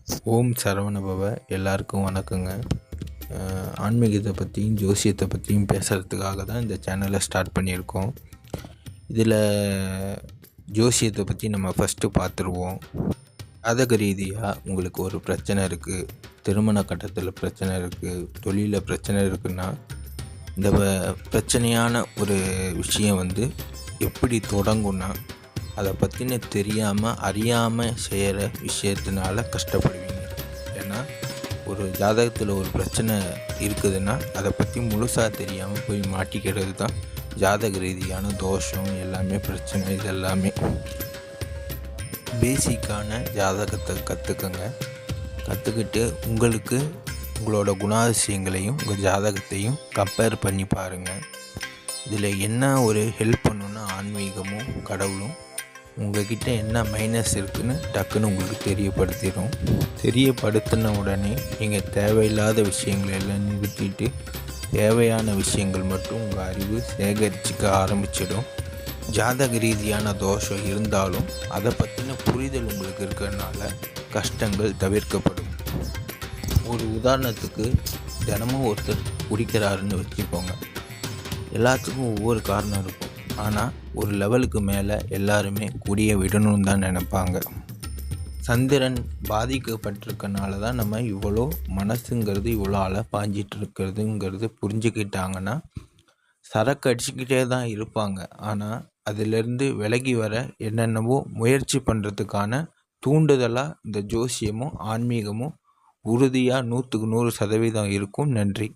ஓம் சரவணபவ. எல்லாருக்கும் வணக்கங்க. ஆன்மீகத்தை பற்றியும் ஜோசியத்தை பற்றியும் பேசுகிறதுக்காக தான் இந்த சேனலை ஸ்டார்ட் பண்ணியிருக்கோம். இதில் ஜோசியத்தை பற்றி நம்ம ஃபஸ்ட்டு பார்த்துருவோம். ஜாதக ரீதியாக உங்களுக்கு ஒரு பிரச்சனை இருக்குது, திருமண கட்டத்தில் பிரச்சனை இருக்குது, தொழிலில் பிரச்சனை இருக்குன்னா இந்த பிரச்சனையான ஒரு விஷயம் எப்படி தொடங்கும்னா அதை பற்றின தெரியாமல் அறியாமல் செய்கிற விஷயத்தினால கஷ்டப்படுவீங்க. ஏன்னா ஒரு ஜாதகத்தில் ஒரு பிரச்சனை இருக்குதுன்னா அதை பற்றி முழுசாக தெரியாமல் போய் மாட்டிக்கிறது தான் ஜாதக ரீதியான தோஷம். எல்லாமே பிரச்சனை. இது எல்லாமே பேசிக்கான ஜாதகத்தை கற்றுக்கிட்டு உங்களோட குணாதிசயங்களையும் உங்கள் ஜாதகத்தையும் கம்பேர் பண்ணி பாருங்கள். இதில் என்ன ஒரு ஹெல்ப் பண்ணுன்னா ஆன்மீகமும் கடவுளும் உங்கள்கிட்ட என்ன மைனஸ் இருக்குதுன்னு டக்குன்னு உங்களுக்கு தெரியப்படுத்தின உடனே நீங்கள் தேவையில்லாத விஷயங்களை எல்லாம் நிறுத்திட்டு தேவையான விஷயங்கள் மட்டும் உங்கள் அறிவு சேகரிச்சிக்க ஆரம்பிச்சிடும். ஜாதக ரீதியான தோஷம் இருந்தாலும் அதை பற்றின புரிதல் உங்களுக்கு இருக்கிறதுனால கஷ்டங்கள் தவிர்க்கப்படும். ஒரு உதாரணத்துக்கு தினமும் ஒருத்தர் குடிக்கிறாருன்னு வச்சுக்கோங்க. எல்லாத்துக்கும் ஒவ்வொரு காரணம் இருக்கும். ஆனால் ஒரு லெவலுக்கு மேலே எல்லாருமே குடிய விடணும்னு தான் நினைப்பாங்க. சந்திரன் பாதிக்கப்பட்டிருக்கனால தான் நம்ம இவ்வளோ மனசுங்கிறது இவ்வளோ பாஞ்சிட்டு இருக்கிறதுங்கிறது புரிஞ்சுக்கிட்டாங்கன்னா சரக்கு அடிச்சுக்கிட்டே தான் இருப்பாங்க. ஆனால் அதிலிருந்து விலகி வர என்னென்னவோ முயற்சி பண்ணுறதுக்கான தூண்டுதலாக இந்த ஜோசியமும் ஆன்மீகமும் உறுதியாக 100% இருக்கும். நன்றி.